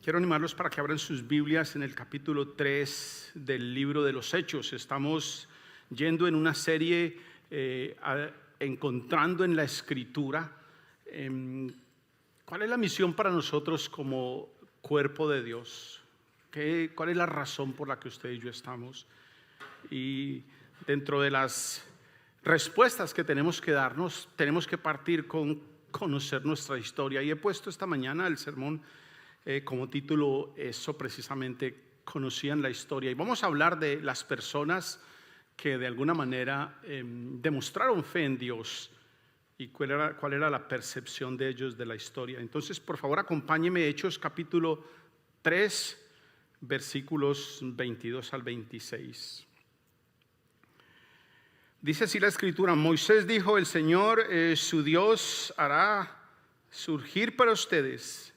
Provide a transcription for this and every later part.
Quiero animarlos para que abran sus Biblias en el capítulo 3 del libro de los Hechos. Estamos yendo en una serie encontrando en la Escritura cuál es la misión para nosotros como cuerpo de Dios. ¿Cuál es la razón por la que usted y yo estamos? Y dentro de las respuestas que tenemos que darnos, tenemos que partir con conocer nuestra historia. Y he puesto esta mañana el sermón como título eso precisamente, conocían la historia. Y vamos a hablar de las personas que de alguna manera demostraron fe en Dios y cuál era la percepción de ellos de la historia. Entonces, por favor, acompáñeme, Hechos capítulo 3, versículos 22 al 26. Dice así la Escritura: Moisés dijo, el Señor su Dios hará surgir para ustedes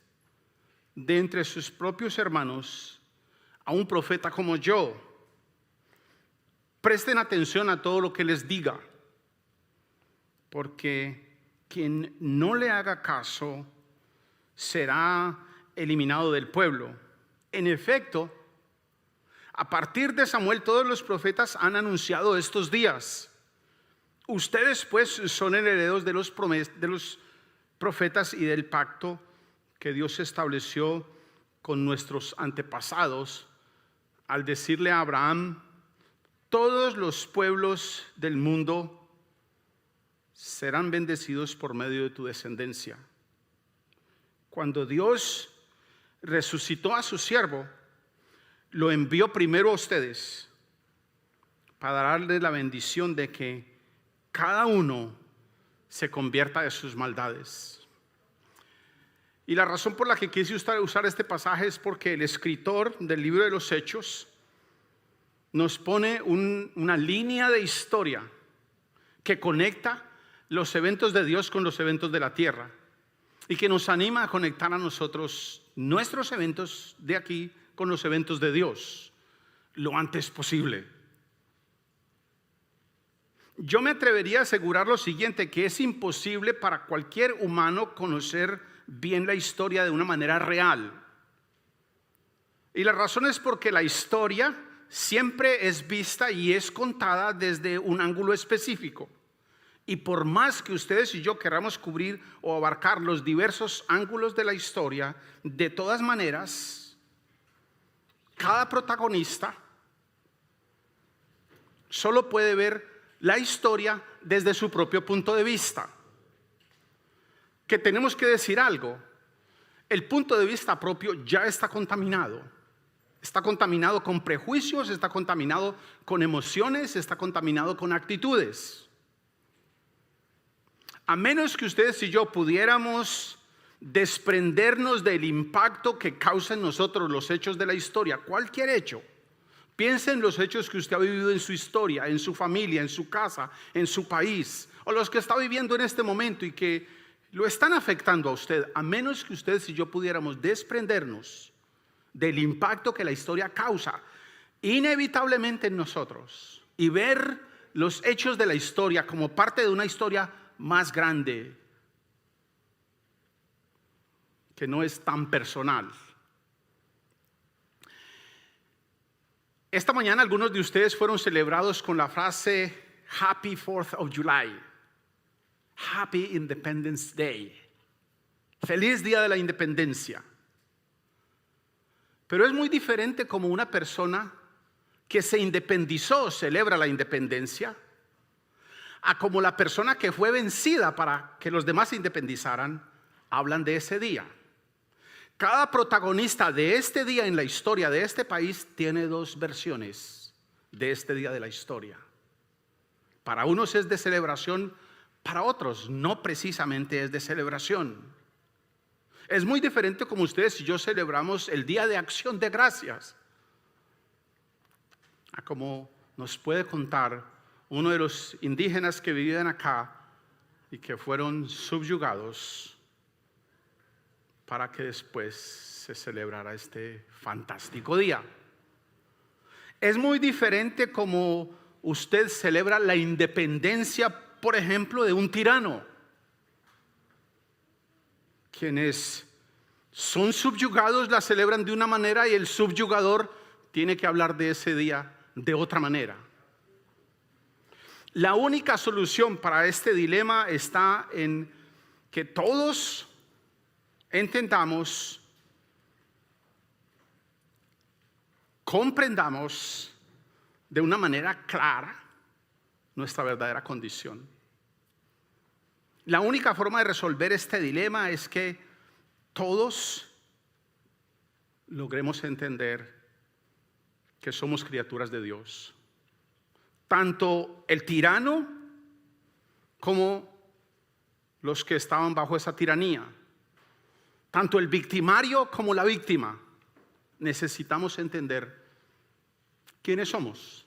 de entre sus propios hermanos a un profeta como yo. Presten atención a todo lo que les diga, porque quien no le haga caso será eliminado del pueblo. En efecto, a partir de Samuel todos los profetas han anunciado estos días. Ustedes pues son herederos de los profetas y del pacto que Dios estableció con nuestros antepasados al decirle a Abraham: todos los pueblos del mundo serán bendecidos por medio de tu descendencia. Cuando Dios resucitó a su siervo, lo envió primero a ustedes para darles la bendición de que cada uno se convierta de sus maldades. Y la razón por la que quise usar este pasaje es porque el escritor del libro de los Hechos nos pone una línea de historia que conecta los eventos de Dios con los eventos de la tierra y que nos anima a conectar a nosotros nuestros eventos de aquí con los eventos de Dios lo antes posible. Yo me atrevería a asegurar lo siguiente, que es imposible para cualquier humano conocer bien la historia de una manera real. Y la razón es porque la historia siempre es vista y es contada desde un ángulo específico. Y por más que ustedes y yo queramos cubrir o abarcar los diversos ángulos de la historia, de todas maneras, cada protagonista solo puede ver la historia desde su propio punto de vista. Que tenemos que decir algo: el punto de vista propio ya está contaminado. Está contaminado con prejuicios, está contaminado con emociones, está contaminado con actitudes. A menos que ustedes y yo pudiéramos desprendernos del impacto que causan en nosotros los hechos de la historia, cualquier hecho. Piense en los hechos que usted ha vivido en su historia, en su familia, en su casa, en su país, o los que está viviendo en este momento y que lo están afectando a usted. A menos que ustedes y yo pudiéramos desprendernos del impacto que la historia causa inevitablemente en nosotros y ver los hechos de la historia como parte de una historia más grande, que no es tan personal. Esta mañana algunos de ustedes fueron celebrados con la frase Happy 4th of July, Happy Independence Day, feliz día de la independencia. Pero es muy diferente como una persona que se independizó celebra la independencia, a como la persona que fue vencida para que los demás se independizaran hablan de ese día. Cada protagonista de este día en la historia de este país tiene dos versiones de este día de la historia. Para unos es de celebración, para otros no precisamente es de celebración. Es muy diferente como ustedes y yo celebramos el Día de Acción de Gracias, a como nos puede contar uno de los indígenas que vivían acá y que fueron subyugados para que después se celebrara este fantástico día. Es muy diferente como usted celebra la independencia, por ejemplo, de un tirano. Quienes son subyugados, la celebran de una manera y el subyugador tiene que hablar de ese día de otra manera. La única solución para este dilema está en que todos entendamos, comprendamos de una manera clara nuestra verdadera condición. La única forma de resolver este dilema es que todos logremos entender que somos criaturas de Dios. Tanto el tirano como los que estaban bajo esa tiranía. Tanto el victimario como la víctima. Necesitamos entender quiénes somos.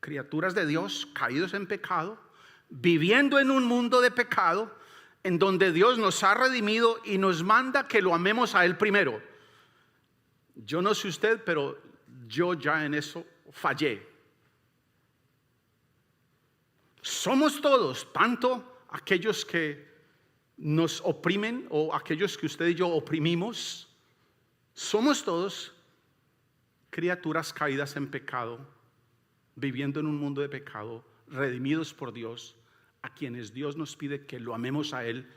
Criaturas de Dios, caídos en pecado, viviendo en un mundo de pecado, en donde Dios nos ha redimido y nos manda que lo amemos a Él primero. Yo no sé usted, pero yo ya en eso fallé. Somos todos, tanto aquellos que nos oprimen o aquellos que usted y yo oprimimos, somos todos criaturas caídas en pecado, viviendo en un mundo de pecado, redimidos por Dios, a quienes Dios nos pide que lo amemos a Él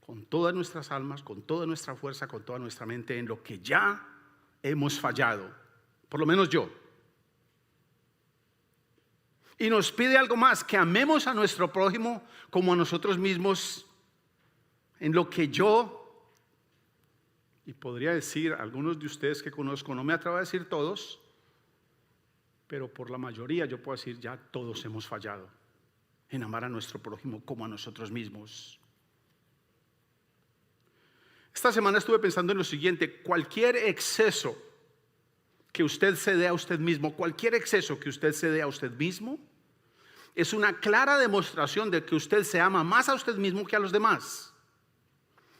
con todas nuestras almas, con toda nuestra fuerza, con toda nuestra mente, en lo que ya hemos fallado, por lo menos yo. Y nos pide algo más, que amemos a nuestro prójimo como a nosotros mismos, en lo que yo, y podría decir algunos de ustedes que conozco, no me atrevo a decir todos, pero por la mayoría yo puedo decir ya todos hemos fallado en amar a nuestro prójimo como a nosotros mismos. Esta semana estuve pensando en lo siguiente: cualquier exceso que usted se dé a usted mismo, cualquier exceso que usted se dé a usted mismo, es una clara demostración de que usted se ama más a usted mismo que a los demás.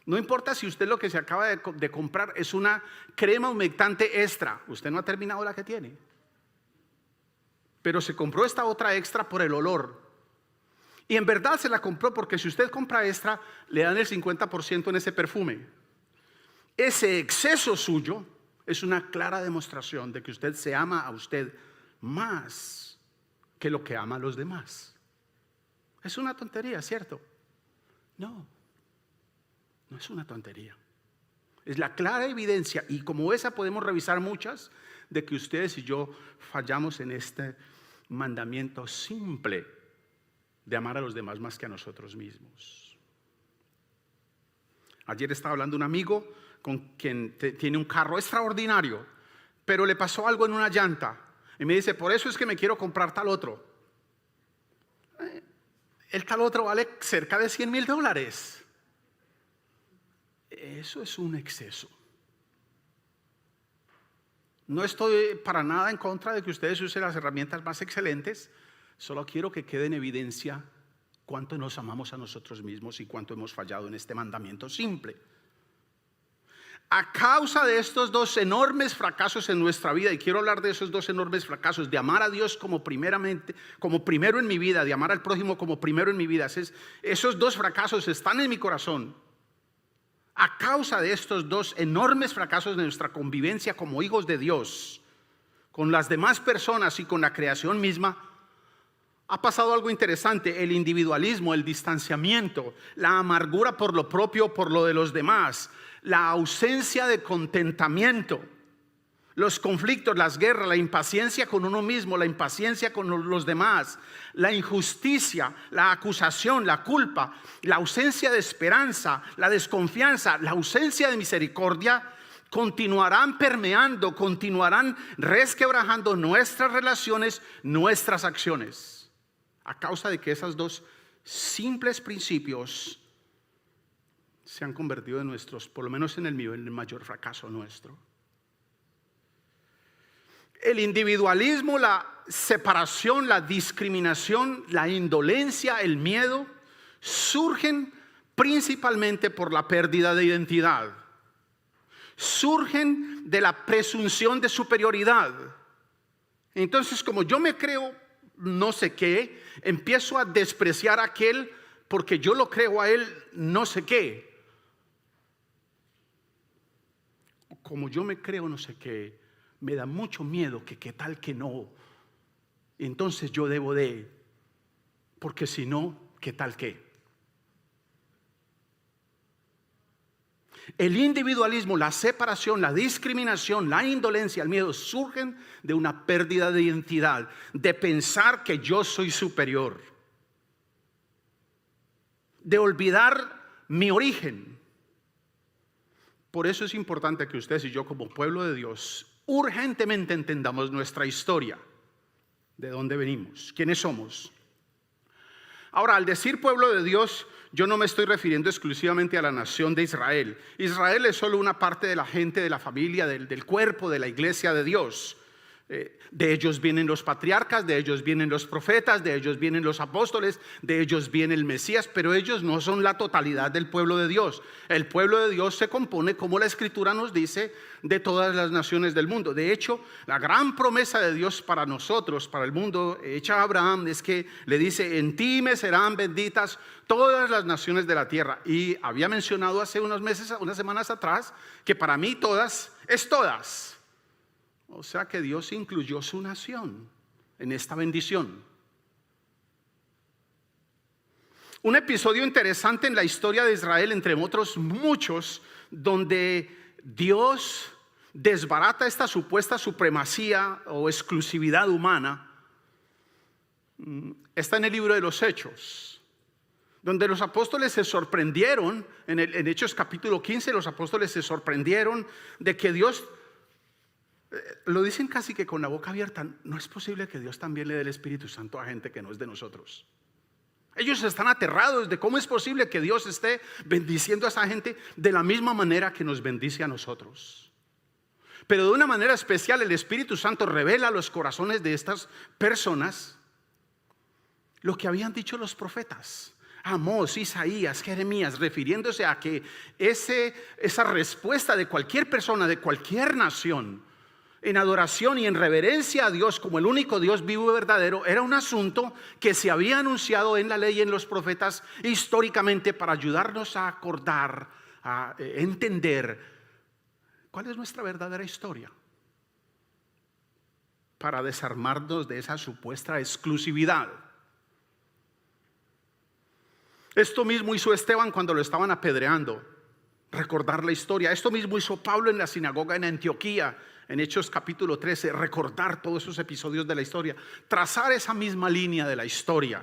No importa si usted lo que se acaba de comprar es una crema humectante extra, usted no ha terminado la que tiene, pero se compró esta otra extra por el olor. Y en verdad se la compró porque si usted compra extra, le dan el 50% en ese perfume. Ese exceso suyo es una clara demostración de que usted se ama a usted más que lo que ama a los demás. Es una tontería, ¿cierto? No es una tontería. Es la clara evidencia, y como esa podemos revisar muchas, de que ustedes y yo fallamos en este mandamiento simple de amar a los demás más que a nosotros mismos. Ayer estaba hablando un amigo con quien tiene un carro extraordinario, pero le pasó algo en una llanta y me dice: por eso es que me quiero comprar tal otro. El tal otro vale cerca de $100,000. Eso es un exceso. No estoy para nada en contra de que ustedes usen las herramientas más excelentes, solo quiero que quede en evidencia cuánto nos amamos a nosotros mismos y cuánto hemos fallado en este mandamiento simple. A causa de estos dos enormes fracasos en nuestra vida, y quiero hablar de esos dos enormes fracasos, de amar a Dios como primero en mi vida, de amar al prójimo como primero en mi vida, esos dos fracasos están en mi corazón. A causa de estos dos enormes fracasos de nuestra convivencia como hijos de Dios, con las demás personas y con la creación misma, ha pasado algo interesante: el individualismo, el distanciamiento, la amargura por lo propio, por lo de los demás, la ausencia de contentamiento, los conflictos, las guerras, la impaciencia con uno mismo, la impaciencia con los demás, la injusticia, la acusación, la culpa, la ausencia de esperanza, la desconfianza, la ausencia de misericordia, continuarán permeando, continuarán resquebrajando nuestras relaciones, nuestras acciones, a causa de que esos dos simples principios se han convertido en nuestros, por lo menos en el mío, en el mayor fracaso nuestro. El individualismo, la separación, la discriminación, la indolencia, el miedo, surgen principalmente por la pérdida de identidad. Surgen de la presunción de superioridad. Entonces, como yo me creo no sé qué, empiezo a despreciar a aquel porque yo lo creo a él no sé qué. como yo me creo no sé qué, me da mucho miedo que qué tal que no. Entonces yo debo de, porque si no, ¿qué tal que? El individualismo, la separación, la discriminación, la indolencia, el miedo surgen de una pérdida de identidad, de pensar que yo soy superior, de olvidar mi origen. Por eso es importante que ustedes y yo, como pueblo de Dios, urgentemente entendamos nuestra historia, de dónde venimos, quiénes somos. Ahora, al decir pueblo de Dios, yo no me estoy refiriendo exclusivamente a la nación de Israel. Israel es solo una parte de la gente, de la familia, del cuerpo de la iglesia de Dios. De ellos vienen los patriarcas, de ellos vienen los profetas, de ellos vienen los apóstoles, de ellos viene el Mesías, pero ellos no son la totalidad del pueblo de Dios. El pueblo de Dios se compone, como la Escritura nos dice, de todas las naciones del mundo. De hecho, la gran promesa de Dios para nosotros, para el mundo, hecha a Abraham, es que le dice: en ti me serán benditas todas las naciones de la tierra. Y había mencionado hace unos meses, unas semanas atrás, que para mí todas es todas. O sea que Dios incluyó su nación en esta bendición. Un episodio interesante en la historia de Israel, entre otros muchos, donde Dios desbarata esta supuesta supremacía o exclusividad humana, está en el libro de los Hechos, donde los apóstoles se sorprendieron, en Hechos capítulo 15, los apóstoles se sorprendieron de que Dios, lo dicen casi que con la boca abierta, no es posible que Dios también le dé el Espíritu Santo a gente que no es de nosotros. Ellos están aterrados de cómo es posible que Dios esté bendiciendo a esa gente de la misma manera que nos bendice a nosotros. Pero de una manera especial el Espíritu Santo revela a los corazones de estas personas lo que habían dicho los profetas. Amós, Isaías, Jeremías, refiriéndose a que esa respuesta de cualquier persona, de cualquier nación, en adoración y en reverencia a Dios como el único Dios vivo y verdadero, era un asunto que se había anunciado en la ley y en los profetas históricamente, para ayudarnos a acordar, a entender cuál es nuestra verdadera historia, para desarmarnos de esa supuesta exclusividad. Esto mismo hizo Esteban cuando lo estaban apedreando, recordar la historia. Esto mismo hizo Pablo en la sinagoga en Antioquía, en Hechos capítulo 13, recordar todos esos episodios de la historia, trazar esa misma línea de la historia.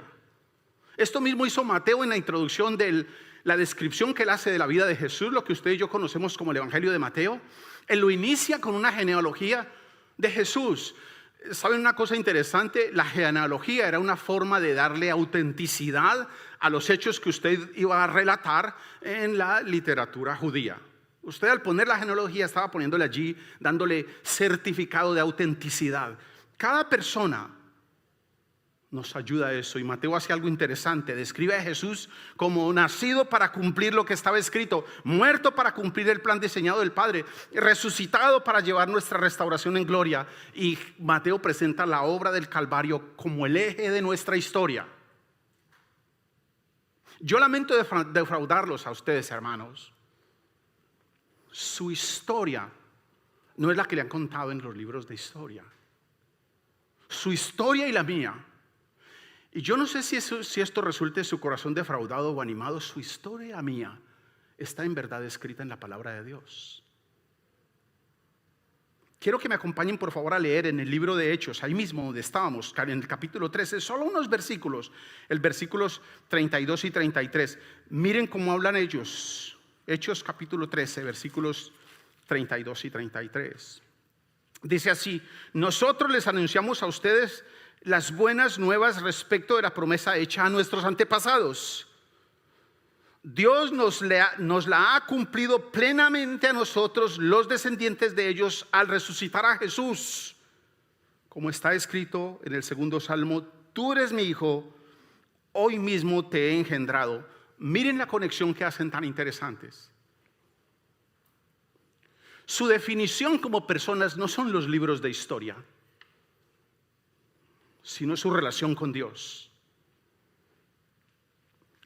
Esto mismo hizo Mateo en la introducción de la descripción que él hace de la vida de Jesús, lo que usted y yo conocemos como el Evangelio de Mateo. Él lo inicia con una genealogía de Jesús. ¿Saben una cosa interesante? La genealogía era una forma de darle autenticidad a los hechos que usted iba a relatar en la literatura judía. Usted, al poner la genealogía, estaba poniéndole allí, dándole certificado de autenticidad. Cada persona nos ayuda a eso, y Mateo hace algo interesante. Describe a Jesús como nacido para cumplir lo que estaba escrito, muerto para cumplir el plan diseñado del Padre, resucitado para llevar nuestra restauración en gloria. Y Mateo presenta la obra del Calvario como el eje de nuestra historia. Yo lamento defraudarlos a ustedes, hermanos. Su historia no es la que le han contado en los libros de historia. Su historia y la mía. Y yo no sé si esto resulte en su corazón defraudado o animado. Su historia mía está en verdad escrita en la palabra de Dios. Quiero que me acompañen por favor a leer en el libro de Hechos, ahí mismo donde estábamos, en el capítulo 13, solo unos versículos, el versículos 32 y 33. Miren cómo hablan ellos. Hechos capítulo 13, versículos 32 y 33. Dice así: nosotros les anunciamos a ustedes las buenas nuevas respecto de la promesa hecha a nuestros antepasados. Dios nos la ha cumplido plenamente a nosotros, los descendientes de ellos, al resucitar a Jesús. Como está escrito en el segundo salmo: tú eres mi hijo, hoy mismo te he engendrado. Miren la conexión que hacen tan interesantes. Su definición como personas no son los libros de historia, sino su relación con Dios.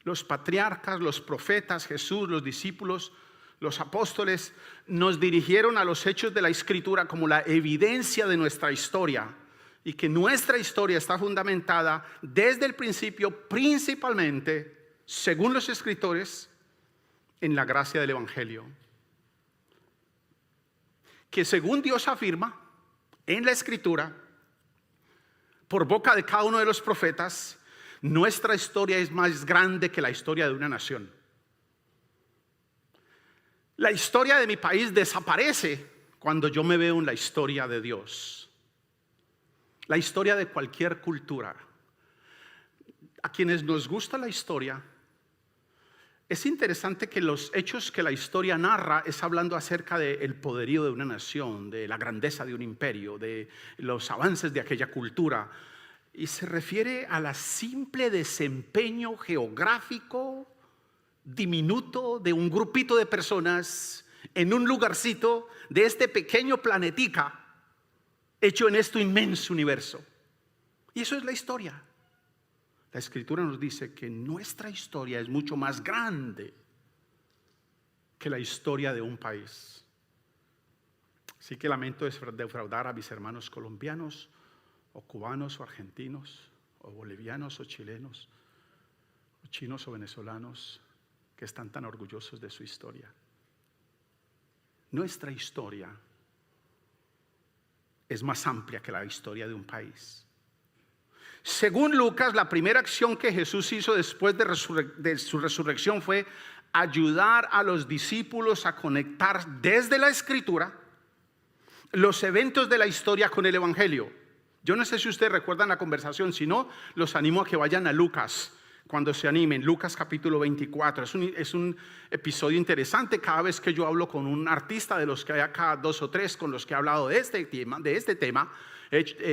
Los patriarcas, los profetas, Jesús, los discípulos, los apóstoles nos dirigieron a los hechos de la Escritura como la evidencia de nuestra historia, y que nuestra historia está fundamentada desde el principio principalmente, según los escritores, en la gracia del Evangelio. Que según Dios afirma en la Escritura, por boca de cada uno de los profetas, nuestra historia es más grande que la historia de una nación. La historia de mi país desaparece cuando yo me veo en la historia de Dios. La historia de cualquier cultura. A quienes nos gusta la historia, es interesante que los hechos que la historia narra es hablando acerca del poderío de una nación, de la grandeza de un imperio, de los avances de aquella cultura. Y se refiere a la simple desempeño geográfico diminuto de un grupito de personas en un lugarcito de este pequeño planetica hecho en este inmenso universo. Y eso es la historia. La Escritura nos dice que nuestra historia es mucho más grande que la historia de un país. Así que lamento defraudar a mis hermanos colombianos, o cubanos, o argentinos, o bolivianos, o chilenos, o chinos, o venezolanos, que están tan orgullosos de su historia. Nuestra historia es más amplia que la historia de un país. Según Lucas, la primera acción que Jesús hizo después de su resurrección fue ayudar a los discípulos a conectar desde la Escritura los eventos de la historia con el Evangelio. Yo no sé si ustedes recuerdan la conversación, si no, los animo a que vayan a Lucas cuando se animen. Lucas capítulo 24, es un episodio interesante. Cada vez que yo hablo con un artista, de los que hay acá 2 o 3 con los que he hablado de este tema,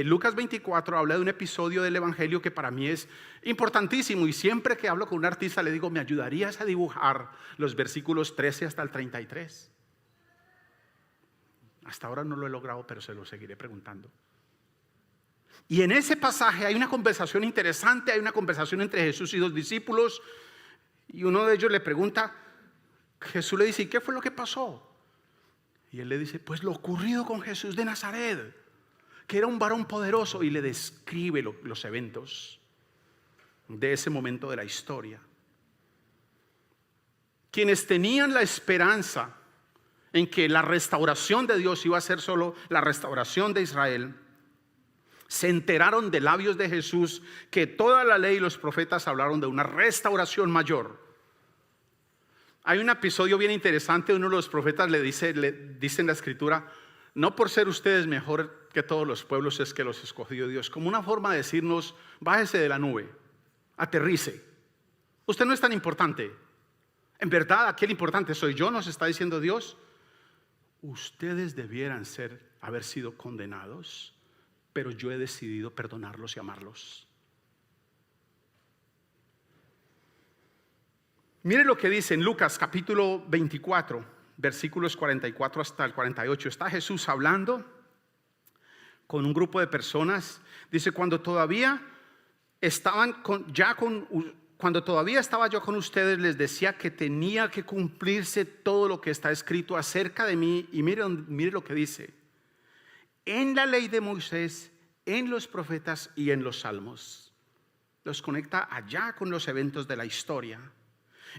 Lucas 24 habla de un episodio del Evangelio que para mí es importantísimo, y siempre que hablo con un artista le digo: ¿me ayudarías a dibujar los versículos 13 hasta el 33? Hasta ahora no lo he logrado, pero se lo seguiré preguntando. Y en ese pasaje hay una conversación interesante, hay una conversación entre Jesús y 2 discípulos, y uno de ellos le pregunta, Jesús le dice: ¿y qué fue lo que pasó? Y él le dice: pues lo ocurrido con Jesús de Nazaret, que era un varón poderoso, y le describe los eventos de ese momento de la historia. Quienes tenían la esperanza en que la restauración de Dios iba a ser solo la restauración de Israel, se enteraron de labios de Jesús que toda la ley y los profetas hablaron de una restauración mayor. Hay un episodio bien interesante. Uno de los profetas le dice en la Escritura: no por ser ustedes mejor que todos los pueblos es que los escogió Dios, como una forma de decirnos: bájese de la nube, aterrice, usted no es tan importante. En verdad, aquel importante soy yo, nos está diciendo Dios. Ustedes debieran haber sido condenados, pero yo he decidido perdonarlos y amarlos. Mire lo que dice en Lucas capítulo 24, versículos 44 hasta el 48. Está Jesús hablando con un grupo de personas. Dice: cuando todavía estaba yo con ustedes, les decía que tenía que cumplirse todo lo que está escrito acerca de mí. Y mire lo que dice: en la ley de Moisés, en los profetas y en los salmos. Los conecta allá con los eventos de la historia.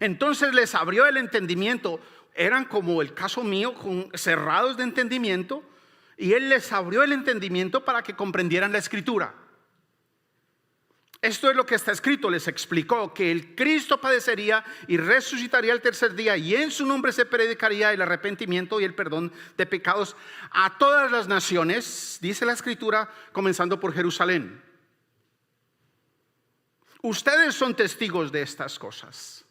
Entonces les abrió el entendimiento. Eran como el caso mío, cerrados de entendimiento, y él les abrió el entendimiento para que comprendieran la Escritura. Esto es lo que está escrito. Les explicó que el Cristo padecería y resucitaría el tercer día, y en su nombre se predicaría el arrepentimiento y el perdón de pecados a todas las naciones, dice la Escritura, comenzando por Jerusalén. Ustedes son testigos de estas cosas.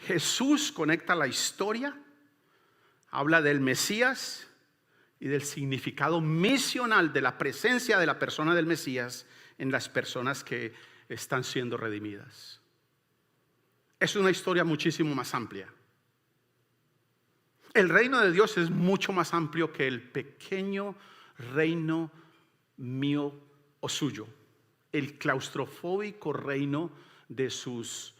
Jesús conecta la historia, habla del Mesías y del significado misional de la presencia de la persona del Mesías en las personas que están siendo redimidas. Es una historia muchísimo más amplia. El reino de Dios es mucho más amplio que el pequeño reino mío o suyo, el claustrofóbico reino de sus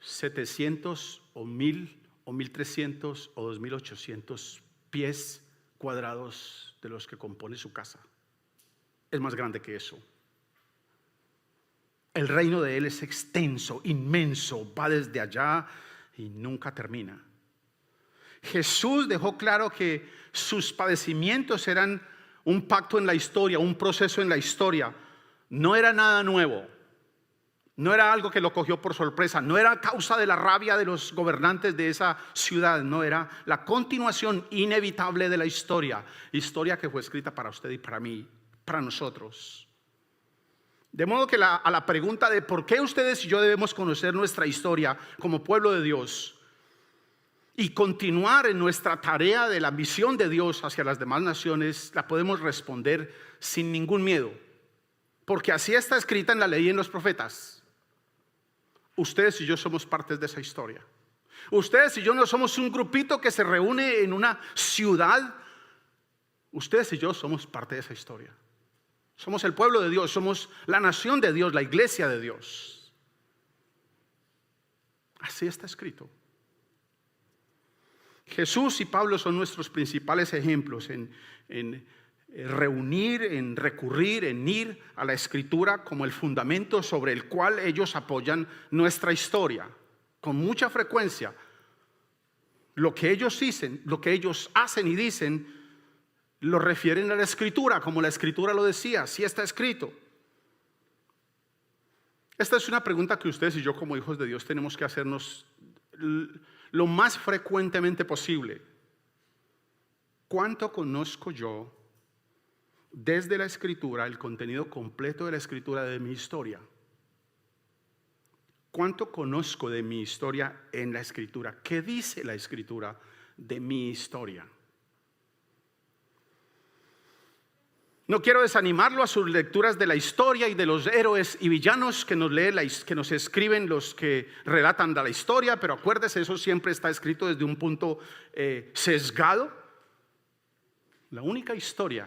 700 o 1000 o 1300 o 2800 pies cuadrados de los que compone su casa. Es más grande que eso. El reino de Él es extenso, inmenso, va desde allá y nunca termina. Jesús dejó claro que sus padecimientos eran un pacto en la historia, un proceso en la historia. No era nada nuevo. No era algo que lo cogió por sorpresa. No era causa de la rabia de los gobernantes de esa ciudad. No, era la continuación inevitable de la historia. Historia que fue escrita para usted y para mí, para nosotros. De modo que a la pregunta de por qué ustedes y yo debemos conocer nuestra historia como pueblo de Dios y continuar en nuestra tarea de la misión de Dios hacia las demás naciones, la podemos responder sin ningún miedo, porque así está escrita en la ley y en los profetas. Ustedes y yo somos partes de esa historia. Ustedes y yo no somos un grupito que se reúne en una ciudad. Ustedes y yo somos parte de esa historia. Somos el pueblo de Dios, somos la nación de Dios, la iglesia de Dios. Así está escrito. Jesús y Pablo son nuestros principales ejemplos en reunir, en recurrir, en ir a la Escritura como el fundamento sobre el cual ellos apoyan nuestra historia. Con mucha frecuencia, lo que ellos dicen, lo que ellos hacen y dicen, lo refieren a la Escritura, como la Escritura lo decía, sí está escrito. Esta es una pregunta que ustedes y yo como hijos de Dios tenemos que hacernos lo más frecuentemente posible. ¿Cuánto conozco yo desde la Escritura, el contenido completo de la Escritura de mi historia? ¿Cuánto conozco de mi historia en la Escritura? ¿Qué dice la Escritura de mi historia? No quiero desanimarlo a sus lecturas de la historia y de los héroes y villanos que nos escriben los que relatan de la historia, pero acuérdese, eso siempre está escrito desde un punto sesgado. La única historia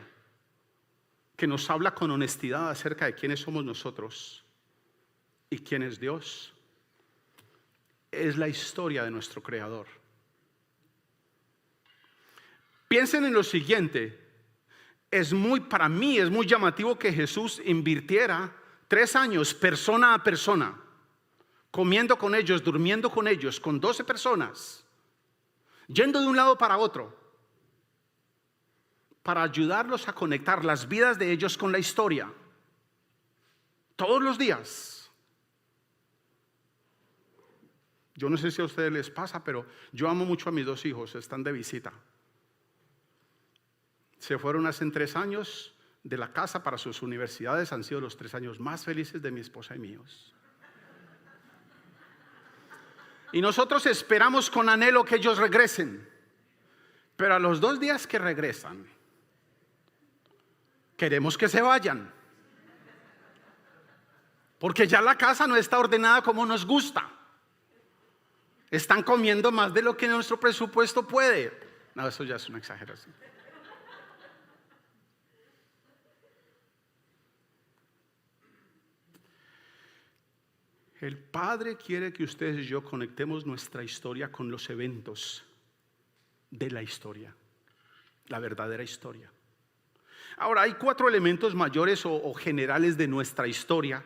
que nos habla con honestidad acerca de quiénes somos nosotros y quién es Dios es la historia de nuestro Creador. Piensen en lo siguiente. Para mí es muy llamativo que Jesús invirtiera 3 años persona a persona, comiendo con ellos, durmiendo con ellos, con 12 personas, yendo de un lado para otro, para ayudarlos a conectar las vidas de ellos con la historia, todos los días. Yo no sé si a ustedes les pasa, pero yo amo mucho a mis 2 hijos, están de visita. Se fueron hace 3 años de la casa para sus universidades. Han sido los 3 años más felices de mi esposa y míos. Y nosotros esperamos con anhelo que ellos regresen. Pero a los 2 días que regresan, queremos que se vayan. Porque ya la casa no está ordenada como nos gusta. Están comiendo más de lo que nuestro presupuesto puede. No, eso ya es una exageración. El Padre quiere que ustedes y yo conectemos nuestra historia con los eventos de la historia, la verdadera historia. Ahora, hay 4 elementos mayores o generales de nuestra historia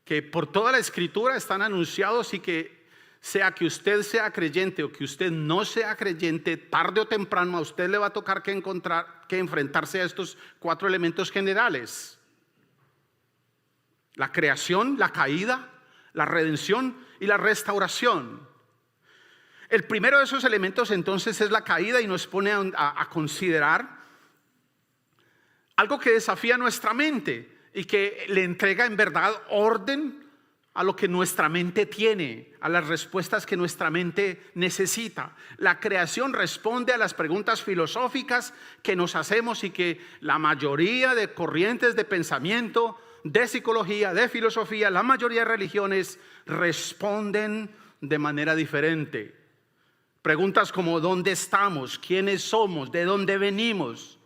que por toda la Escritura están anunciados y que sea que usted sea creyente o que usted no sea creyente, tarde o temprano a usted le va a tocar que enfrentarse a estos 4 elementos generales: la creación, la caída, la redención y la restauración. El primero de esos elementos entonces es la caída y nos pone a considerar algo que desafía nuestra mente y que le entrega en verdad orden a lo que nuestra mente tiene, a las respuestas que nuestra mente necesita. La creación responde a las preguntas filosóficas que nos hacemos y que la mayoría de corrientes de pensamiento, de psicología, de filosofía, la mayoría de religiones responden de manera diferente. Preguntas como ¿dónde estamos? ¿Quiénes somos? ¿De dónde venimos?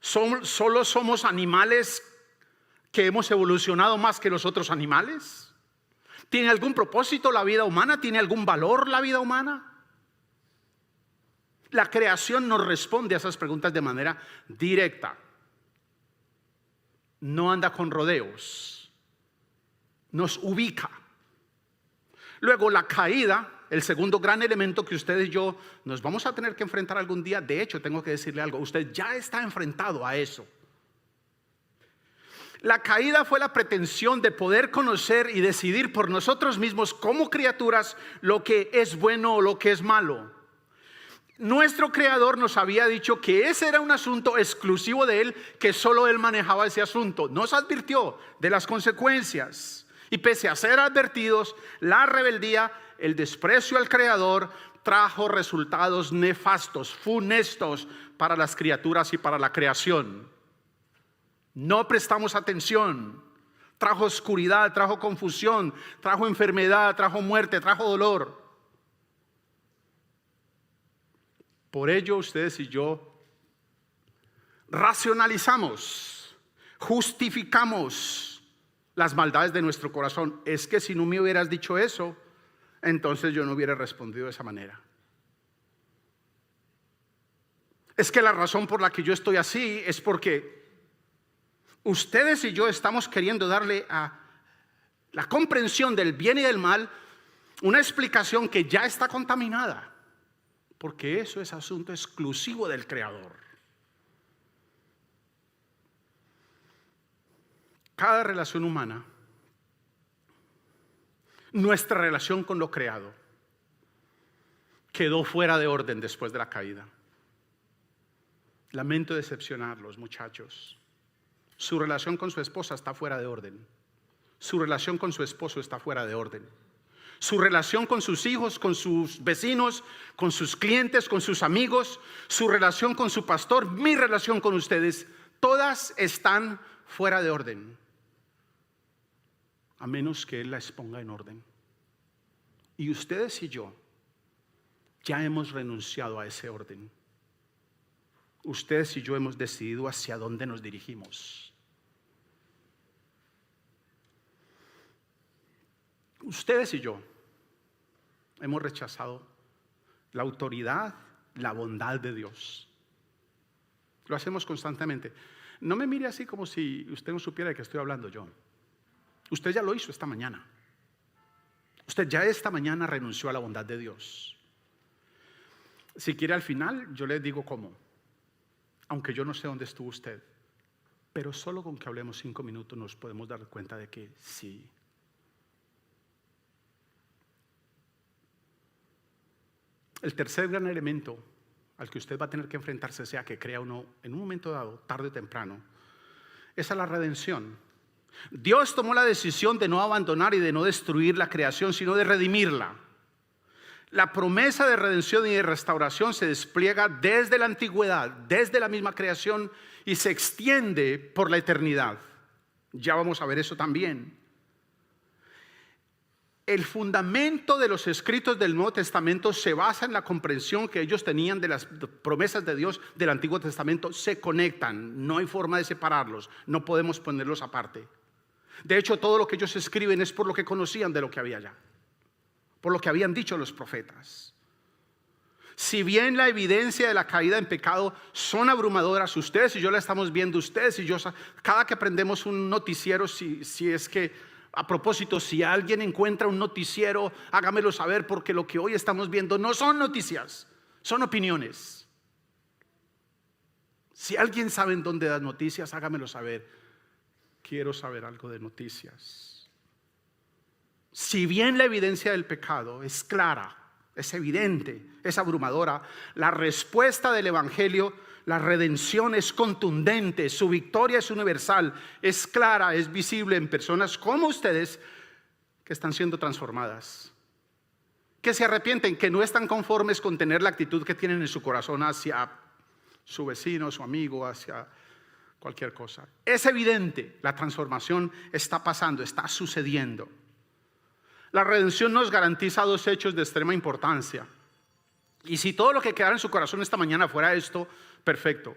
¿Solo somos animales que hemos evolucionado más que los otros animales? ¿Tiene algún propósito la vida humana? ¿Tiene algún valor la vida humana? La creación nos responde a esas preguntas de manera directa. No anda con rodeos. Nos ubica. Luego la caída, el segundo gran elemento que usted y yo nos vamos a tener que enfrentar algún día. De hecho, tengo que decirle algo. Usted ya está enfrentado a eso. La caída fue la pretensión de poder conocer y decidir por nosotros mismos como criaturas lo que es bueno o lo que es malo. Nuestro Creador nos había dicho que ese era un asunto exclusivo de Él, que solo Él manejaba ese asunto. Nos advirtió de las consecuencias. Y pese a ser advertidos, la rebeldía, el desprecio al Creador, trajo resultados nefastos, funestos para las criaturas y para la creación. No prestamos atención. Trajo oscuridad, trajo confusión, trajo enfermedad, trajo muerte, trajo dolor. Por ello ustedes y yo racionalizamos, justificamos las maldades de nuestro corazón. Es que si no me hubieras dicho eso, entonces yo no hubiera respondido de esa manera. Es que la razón por la que yo estoy así es porque ustedes y yo estamos queriendo darle a la comprensión del bien y del mal una explicación que ya está contaminada. Porque eso es asunto exclusivo del Creador. Cada relación humana, nuestra relación con lo creado, quedó fuera de orden después de la caída. Lamento decepcionarlos, muchachos. Su relación con su esposa está fuera de orden. Su relación con su esposo está fuera de orden. Su relación con sus hijos, con sus vecinos, con sus clientes, con sus amigos, su relación con su pastor, mi relación con ustedes, todas están fuera de orden, a menos que Él las ponga en orden. Y ustedes y yo ya hemos renunciado a ese orden. Ustedes y yo hemos decidido hacia dónde nos dirigimos. Ustedes y yo hemos rechazado la autoridad, la bondad de Dios. Lo hacemos constantemente. No me mire así como si usted no supiera de qué estoy hablando yo. Usted ya lo hizo esta mañana. Usted ya esta mañana renunció a la bondad de Dios. Si quiere al final, yo le digo cómo. Aunque yo no sé dónde estuvo usted. Pero solo con que hablemos 5 minutos nos podemos dar cuenta de que sí. El tercer gran elemento al que usted va a tener que enfrentarse, sea que crea o no, en un momento dado, tarde o temprano, es a la redención. Dios tomó la decisión de no abandonar y de no destruir la creación, sino de redimirla. La promesa de redención y de restauración se despliega desde la antigüedad, desde la misma creación, y se extiende por la eternidad. Ya vamos a ver eso también. El fundamento de los escritos del Nuevo Testamento se basa en la comprensión que ellos tenían de las promesas de Dios del Antiguo Testamento. Se conectan, no hay forma de separarlos, no podemos ponerlos aparte. De hecho, todo lo que ellos escriben es por lo que conocían de lo que había allá, por lo que habían dicho los profetas. Si bien la evidencia de la caída en pecado son abrumadoras, ustedes y yo la estamos viendo, ustedes y yo, cada que prendemos un noticiero, si es que, a propósito, si alguien encuentra un noticiero, hágamelo saber, porque lo que hoy estamos viendo no son noticias, son opiniones. Si alguien sabe en dónde dan noticias, hágamelo saber. Quiero saber algo de noticias. Si bien la evidencia del pecado es clara, es evidente, es abrumadora, la respuesta del Evangelio, la redención es contundente, su victoria es universal, es clara, es visible en personas como ustedes que están siendo transformadas, que se arrepienten, que no están conformes con tener la actitud que tienen en su corazón hacia su vecino, su amigo, hacia cualquier cosa. Es evidente, la transformación está pasando, está sucediendo. La redención nos garantiza 2 hechos de extrema importancia. Y si todo lo que quedara en su corazón esta mañana fuera esto, perfecto.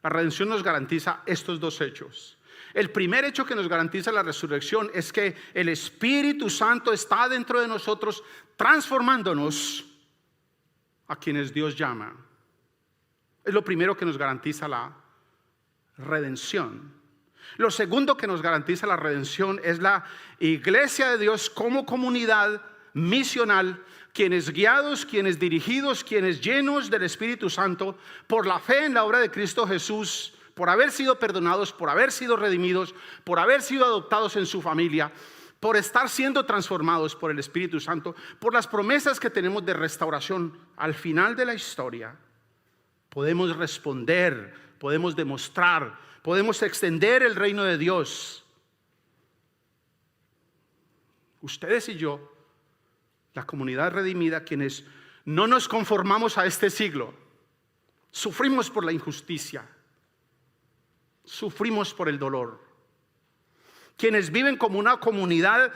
La redención nos garantiza estos 2 hechos. El primer hecho que nos garantiza la resurrección es que el Espíritu Santo está dentro de nosotros, transformándonos a quienes Dios llama. Es lo primero que nos garantiza la redención. Lo segundo que nos garantiza la redención es la iglesia de Dios como comunidad misional, quienes guiados, quienes dirigidos, quienes llenos del Espíritu Santo por la fe en la obra de Cristo Jesús, por haber sido perdonados, por haber sido redimidos, por haber sido adoptados en su familia, por estar siendo transformados por el Espíritu Santo, por las promesas que tenemos de restauración al final de la historia, podemos responder, podemos demostrar, podemos extender el reino de Dios. Ustedes y yo, la comunidad redimida, quienes no nos conformamos a este siglo, sufrimos por la injusticia, sufrimos por el dolor, quienes viven como una comunidad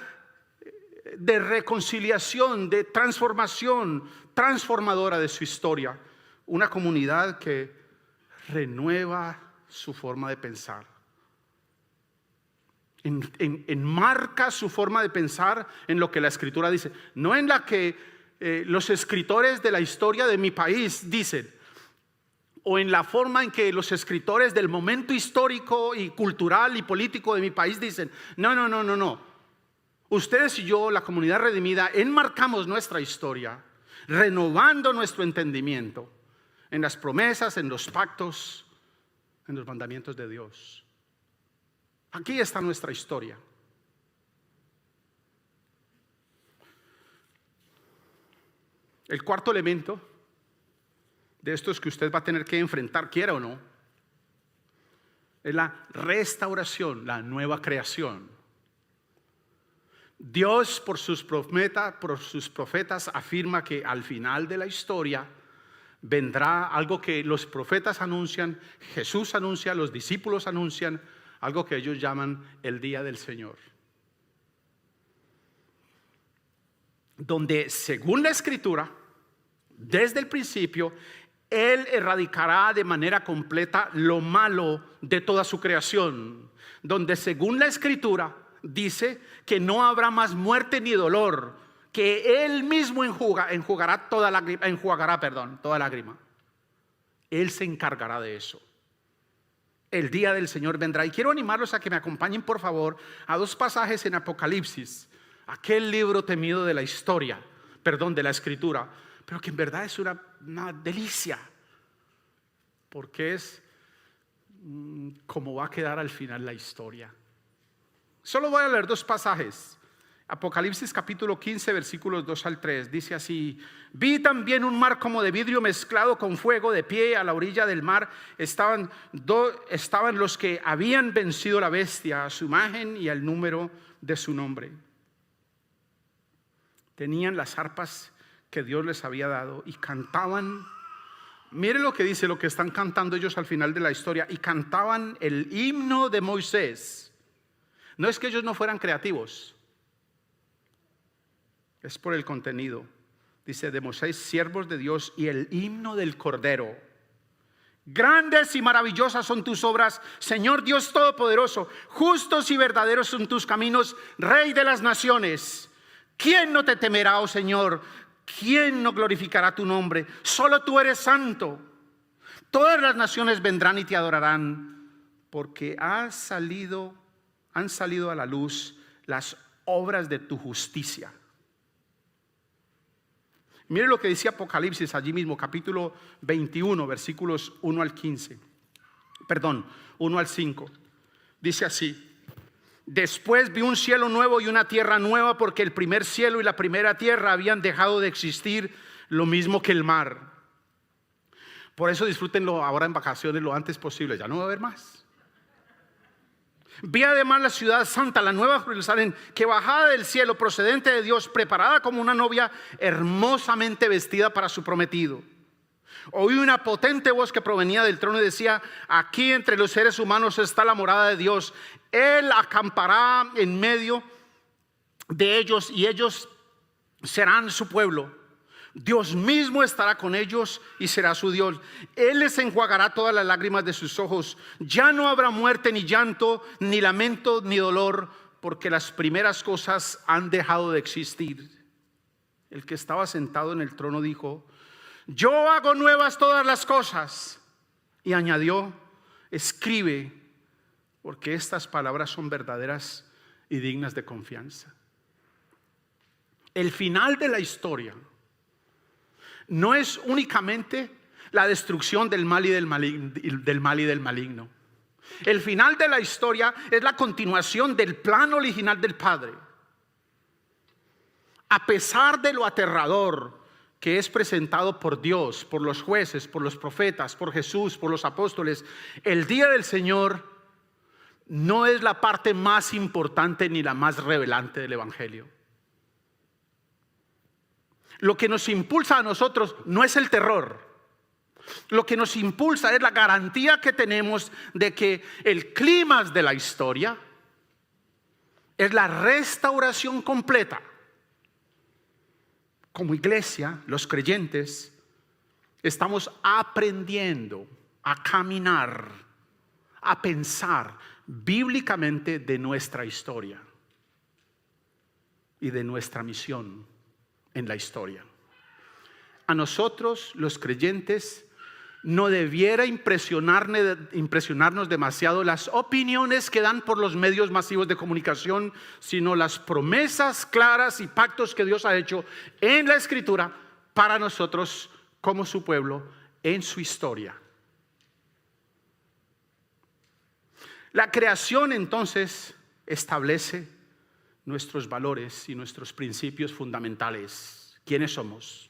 de reconciliación, de transformación, transformadora de su historia, una comunidad que renueva su forma de pensar, enmarca su forma de pensar en lo que la Escritura dice, no en la que los escritores de la historia de mi país dicen, o en la forma en que los escritores del momento histórico y cultural y político de mi país dicen. No. Ustedes y yo, la comunidad redimida, enmarcamos nuestra historia, renovando nuestro entendimiento en las promesas, en los pactos, en los mandamientos de Dios. Aquí está nuestra historia. El cuarto elemento de estos que usted va a tener que enfrentar, quiera o no, es la restauración, la nueva creación. Dios por sus profetas afirma que al final de la historia vendrá algo que los profetas anuncian, Jesús anuncia, los discípulos anuncian, algo que ellos llaman el día del Señor, donde según la Escritura, desde el principio, Él erradicará de manera completa lo malo de toda su creación, donde según la Escritura dice que no habrá más muerte ni dolor, que Él mismo enjugará toda lágrima. Él se encargará de eso. El día del Señor vendrá. Y quiero animarlos a que me acompañen, por favor, a dos pasajes en Apocalipsis, aquel libro temido de la historia, de la Escritura, pero que en verdad es una delicia, porque es como va a quedar al final la historia. Solo voy a leer dos pasajes. Apocalipsis capítulo 15, versículos 2 al 3, dice así: vi también un mar como de vidrio mezclado con fuego, de pie a la orilla del mar estaban los que habían vencido la bestia, a su imagen y al número de su nombre. Tenían las arpas que Dios les había dado y cantaban. Mire lo que dice, lo que están cantando ellos al final de la historia, y cantaban el himno de Moisés. No es que ellos no fueran creativos, es por el contenido. Dice de Moisés, siervos de Dios, y el himno del Cordero. Grandes y maravillosas son tus obras, Señor Dios Todopoderoso. Justos y verdaderos son tus caminos, Rey de las naciones. ¿Quién no te temerá, oh Señor? ¿Quién no glorificará tu nombre? Solo tú eres santo. Todas las naciones vendrán y te adorarán, porque han salido a la luz las obras de tu justicia. Mire lo que dice Apocalipsis allí mismo, capítulo 21, versículos 1 al 5. Dice así: después vi un cielo nuevo y una tierra nueva, porque el primer cielo y la primera tierra habían dejado de existir, lo mismo que el mar. Por eso disfrútenlo ahora en vacaciones lo antes posible, ya no va a haber más. Vi además la ciudad santa, la nueva Jerusalén, que bajaba del cielo, procedente de Dios, preparada como una novia hermosamente vestida para su prometido. Oí una potente voz que provenía del trono y decía: aquí entre los seres humanos está la morada de Dios. Él acampará en medio de ellos y ellos serán su pueblo. Dios mismo estará con ellos y será su Dios. Él les enjuagará todas las lágrimas de sus ojos. Ya no habrá muerte, ni llanto, ni lamento, ni dolor, porque las primeras cosas han dejado de existir. El que estaba sentado en el trono dijo: yo hago nuevas todas las cosas. Y añadió: escribe, porque estas palabras son verdaderas y dignas de confianza. El final de la historia no es únicamente la destrucción del mal y del maligno. El final de la historia es la continuación del plan original del Padre. A pesar de lo aterrador que es presentado por Dios, por los jueces, por los profetas, por Jesús, por los apóstoles, el día del Señor no es la parte más importante ni la más revelante del Evangelio. Lo que nos impulsa a nosotros no es el terror. Lo que nos impulsa es la garantía que tenemos de que el clímax de la historia es la restauración completa. Como iglesia, los creyentes estamos aprendiendo a caminar, a pensar bíblicamente de nuestra historia y de nuestra misión en la historia. A nosotros, los creyentes, no debiera impresionarnos demasiado las opiniones que dan por los medios masivos de comunicación, sino las promesas claras y pactos que Dios ha hecho en la Escritura para nosotros como su pueblo en su historia. La creación entonces establece nuestros valores y nuestros principios fundamentales. ¿Quiénes somos?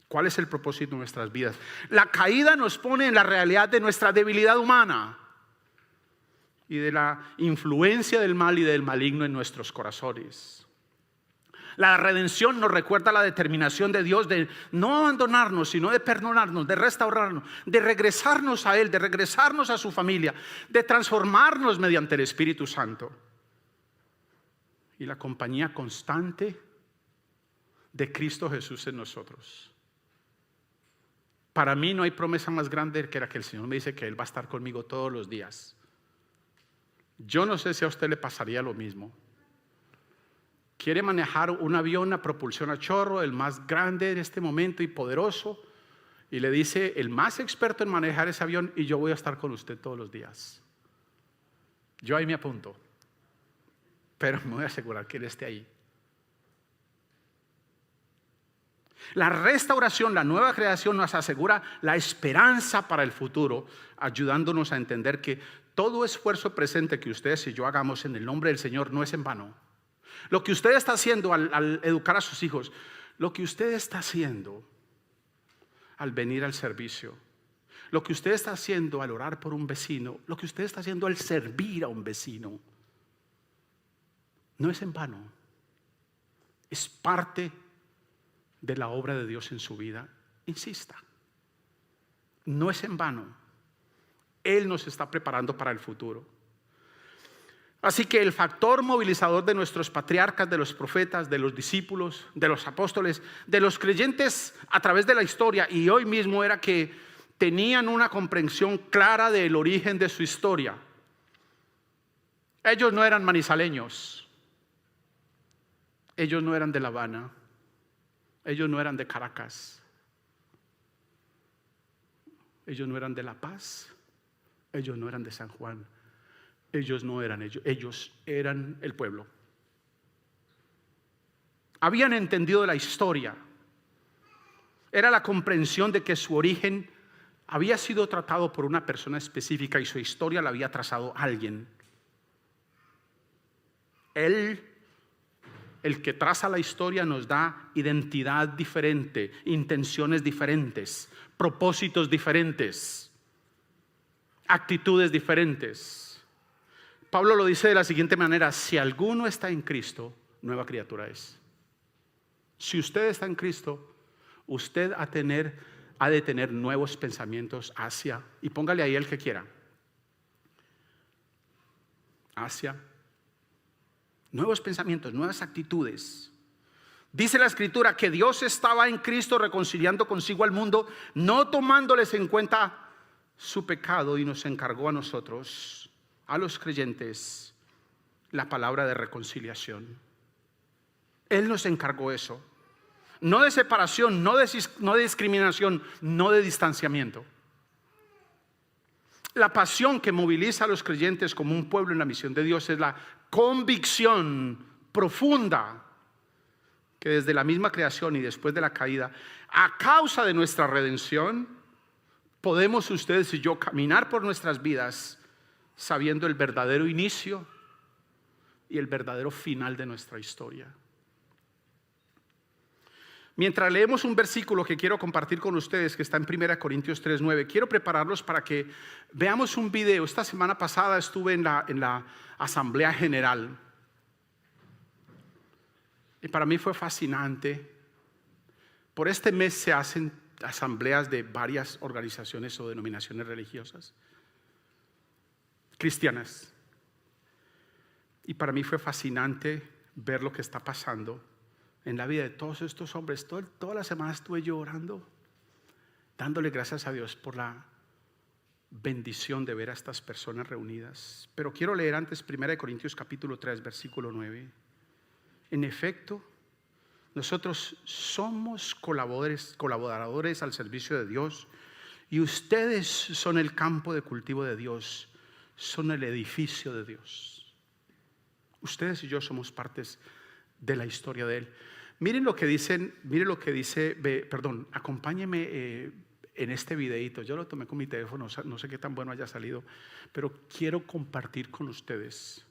¿Cuál es el propósito de nuestras vidas? La caída nos pone en la realidad de nuestra debilidad humana y de la influencia del mal y del maligno en nuestros corazones. La redención nos recuerda la determinación de Dios de no abandonarnos, sino de perdonarnos, de restaurarnos, de regresarnos a Él, de regresarnos a su familia, de transformarnos mediante el Espíritu Santo. Y la compañía constante de Cristo Jesús en nosotros. Para mí no hay promesa más grande que la que el Señor me dice que Él va a estar conmigo todos los días. Yo no sé si a usted le pasaría lo mismo. Quiere manejar un avión a propulsión a chorro, el más grande en este momento y poderoso, y le dice el más experto en manejar ese avión: y yo voy a estar con usted todos los días. Yo ahí me apunto, pero me voy a asegurar que Él esté ahí. La restauración, la nueva creación nos asegura la esperanza para el futuro, ayudándonos a entender que todo esfuerzo presente que ustedes y yo hagamos en el nombre del Señor no es en vano. Lo que usted está haciendo al educar a sus hijos, lo que usted está haciendo al venir al servicio, lo que usted está haciendo al orar por un vecino, lo que usted está haciendo al servir a un vecino, no es en vano. Es parte de la obra de Dios en su vida. Insista, no es en vano. Él nos está preparando para el futuro. Así que el factor movilizador de nuestros patriarcas, de los profetas, de los discípulos, de los apóstoles, de los creyentes a través de la historia y hoy mismo era que tenían una comprensión clara del origen de su historia. Ellos no eran manizaleños, ellos no eran de La Habana, ellos no eran de Caracas, ellos no eran de La Paz, ellos no eran de San Juan. Ellos no eran ellos eran el pueblo. Habían entendido la historia. Era la comprensión de que su origen había sido tratado por una persona específica y su historia la había trazado alguien. Él, el que traza la historia, nos da identidad diferente, intenciones diferentes, propósitos diferentes, actitudes diferentes. Pablo lo dice de la siguiente manera: si alguno está en Cristo, nueva criatura es. Si usted está en Cristo, usted ha de tener nuevos pensamientos hacia, y póngale ahí el que quiera, hacia nuevos pensamientos, nuevas actitudes, Dice la Escritura que Dios estaba en Cristo reconciliando consigo al mundo, no tomándoles en cuenta su pecado, y nos encargó a nosotros, a los creyentes, la palabra de reconciliación. Él nos encargó eso. No de separación, no de discriminación, no de distanciamiento. La pasión que moviliza a los creyentes como un pueblo en la misión de Dios es la convicción profunda que desde la misma creación y después de la caída, a causa de nuestra redención, podemos ustedes y yo caminar por nuestras vidas sabiendo el verdadero inicio y el verdadero final de nuestra historia. Mientras leemos un versículo que quiero compartir con ustedes, que está en 1 Corintios 3:9, quiero prepararlos para que veamos un video. Esta semana pasada estuve en la Asamblea General y para mí fue fascinante. Por este mes se hacen asambleas de varias organizaciones o denominaciones religiosas cristianas, y para mí fue fascinante ver lo que está pasando en la vida de todos estos hombres. Toda la semana estuve yo orando, dándole gracias a Dios por la bendición de ver a estas personas reunidas. Pero quiero leer antes 1 Corintios capítulo 3 versículo 9. En efecto, nosotros somos colaboradores al servicio de Dios, y ustedes son el campo de cultivo de Dios, son el edificio de Dios. Ustedes y yo somos partes de la historia de Él. Miren lo que dice, acompáñenme en este videito. Yo lo tomé con mi teléfono, no sé qué tan bueno haya salido, pero quiero compartir con ustedes.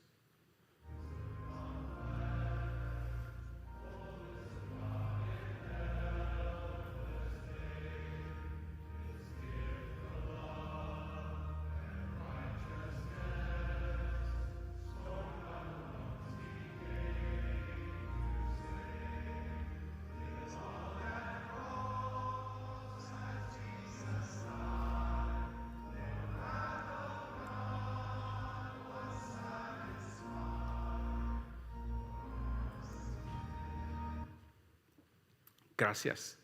Gracias.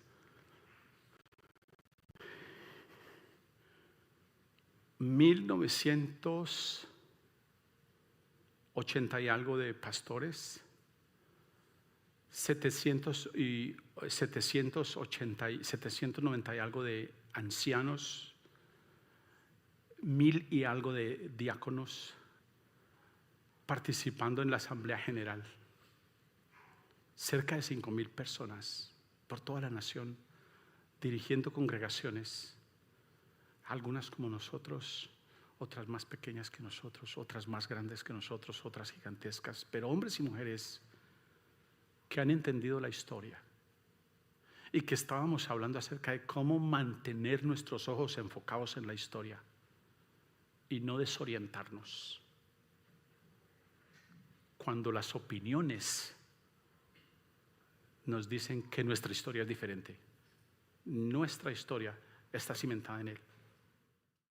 1980 y algo de pastores, 790 y algo de ancianos, 1000 y algo de diáconos participando en la Asamblea General. Cerca de 5,000 personas por toda la nación, dirigiendo congregaciones, algunas como nosotros, otras más pequeñas que nosotros, otras más grandes que nosotros, otras gigantescas, pero hombres y mujeres que han entendido la historia, y que estábamos hablando acerca de cómo mantener nuestros ojos enfocados en la historia y no desorientarnos cuando las opiniones nos dicen que nuestra historia es diferente. Nuestra historia está cimentada en Él.